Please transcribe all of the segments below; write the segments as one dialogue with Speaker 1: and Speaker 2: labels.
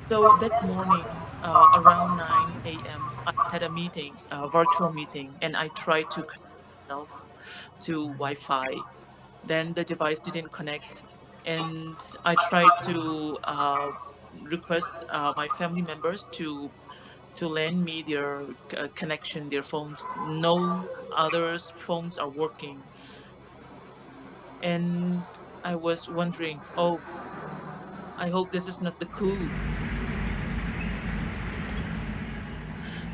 Speaker 1: So that morning, around 9 a.m., I had a meeting, a virtual meeting, and I tried to connect myself to Wi-Fi. Then the device didn't connect, and I tried to request my family members to lend me their connection, their phones. No others' phones are working, and I was wondering, oh, I hope this is not the coup.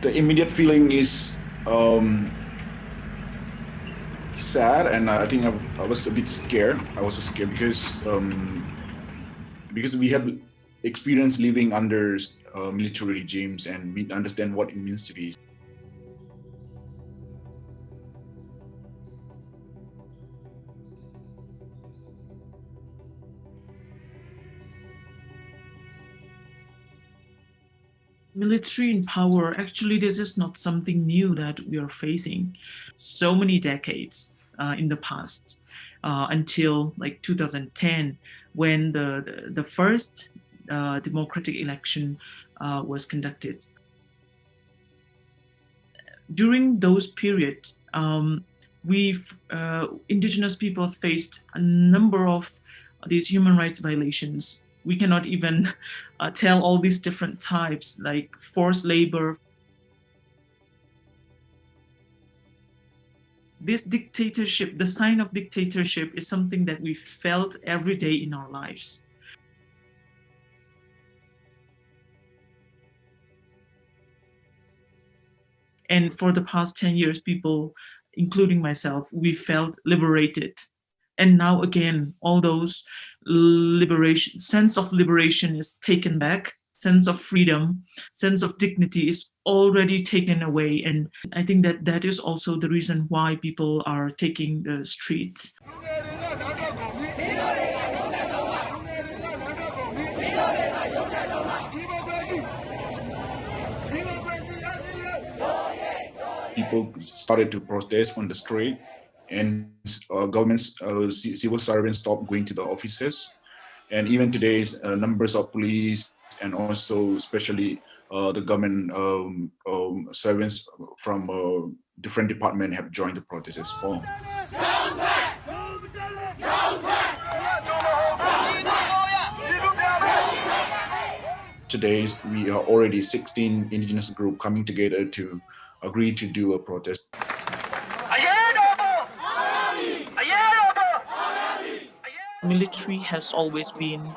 Speaker 2: The immediate feeling is sad, and I think I was a bit scared. I was scared because we have experience living under military regimes, and we understand what it means to be.
Speaker 1: Military in power, actually, this is not something new that we are facing. So many decades in the past, until like 2010, when the first democratic election was conducted. During those periods, indigenous peoples faced a number of these human rights violations. We cannot even tell all these different types, like forced labor. This dictatorship, the sign of dictatorship, is something that we felt every day in our lives. And for the past 10 years, people, including myself, we felt liberated. And now again, all those liberation, sense of liberation is taken back, sense of freedom, sense of dignity is already taken away. And I think that that is also the reason why people are taking the streets.
Speaker 2: People started to protest on the street, and governments, civil servants stopped going to the offices. And even today, numbers of police and also especially the government servants from different departments have joined the protest as well. Today, we are already 16 indigenous groups coming together to agree to do a protest.
Speaker 1: Military has always been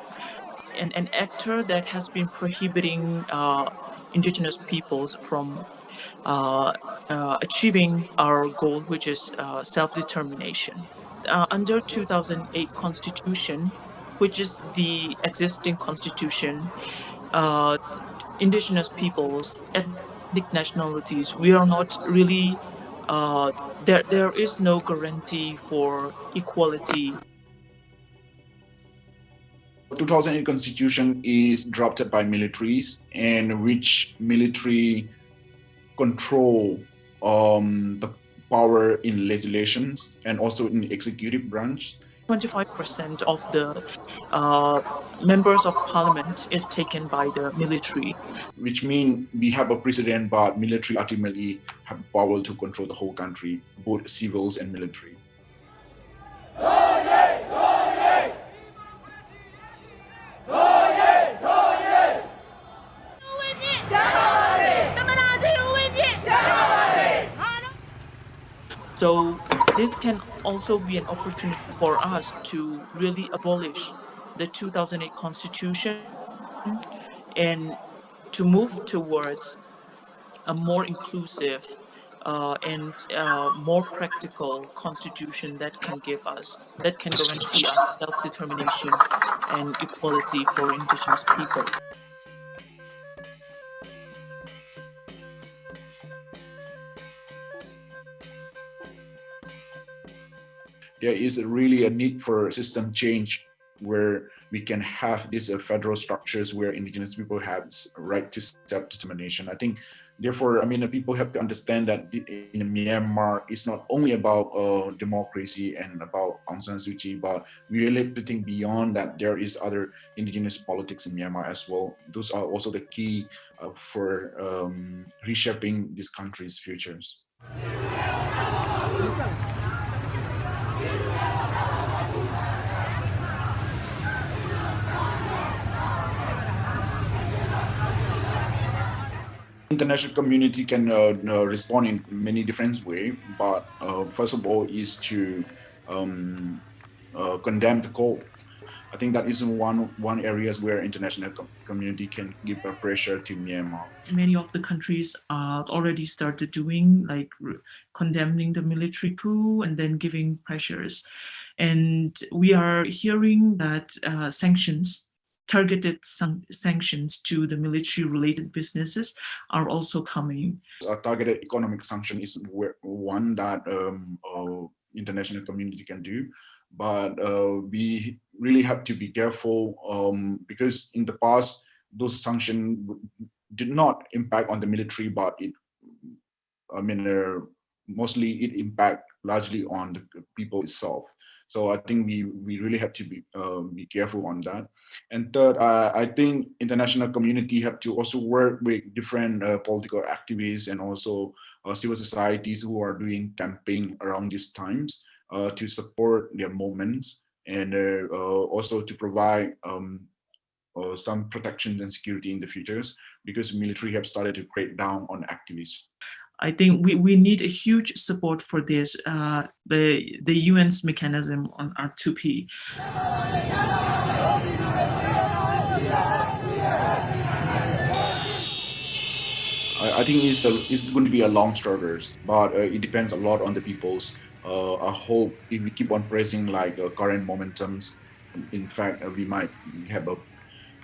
Speaker 1: an actor that has been prohibiting indigenous peoples from achieving our goal, which is self-determination. Under 2008 Constitution, which is the existing constitution, indigenous peoples, ethnic nationalities, we are not really, there is no guarantee for equality.
Speaker 2: 2008 constitution is drafted by militaries, and which military control the power in legislations and also in the executive branch.
Speaker 1: 25% of the members of parliament is taken by the military.
Speaker 2: Which means we have a president, but military ultimately have power to control the whole country, both civils and military.
Speaker 1: So this can also be an opportunity for us to really abolish the 2008 Constitution and to move towards a more inclusive and more practical constitution that can that can guarantee us self-determination and equality for indigenous people.
Speaker 2: There is really a need for system change where we can have these federal structures where indigenous people have right to self-determination. I think Therefore, people have to understand that in Myanmar, it's not only about democracy and about Aung San Suu Kyi, but we really have to think beyond that. There is other indigenous politics in Myanmar as well. Those are also the key for reshaping this country's futures. International community can respond in many different ways, but first of all is to condemn the coup. I think that is one areas where international community can give a pressure to Myanmar.
Speaker 1: Many of the countries already started doing, like condemning the military coup and then giving pressures. And we are hearing that targeted sanctions to the military-related businesses are also coming.
Speaker 2: A targeted economic sanction is one that international community can do, but we really have to be careful because in the past those sanctions did not impact on the military, but mostly it impact largely on the people itself. So I think we really have to be careful on that. And third, I think international community have to also work with different political activists and also civil societies who are doing campaign around these times to support their movements and also to provide some protection and security in the futures, because military have started to crack down on activists.
Speaker 1: I think we need a huge support for this, the UN's mechanism on R2P.
Speaker 2: I think it's going to be a long struggle, but it depends a lot on the people's. I hope if we keep on pressing like current momentums, in fact, we might have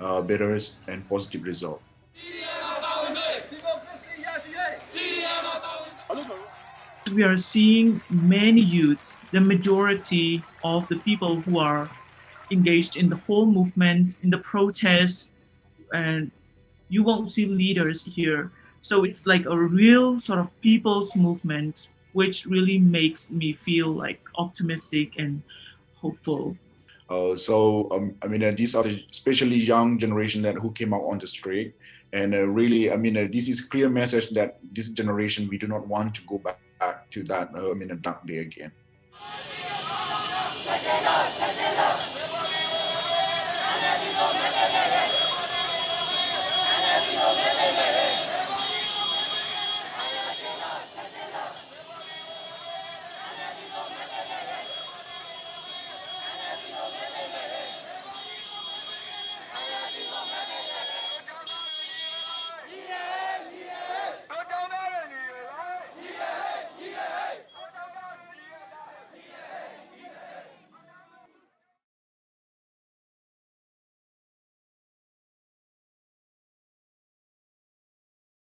Speaker 2: a better and positive result.
Speaker 1: We are seeing many youths, the majority of the people who are engaged in the whole movement, in the protests, and you won't see leaders here. So it's like a real sort of people's movement, which really makes me feel like optimistic and hopeful.
Speaker 2: These are the especially young generation that who came out on the street, and really, this is clear message that this generation we do not want to go back to that dark day again.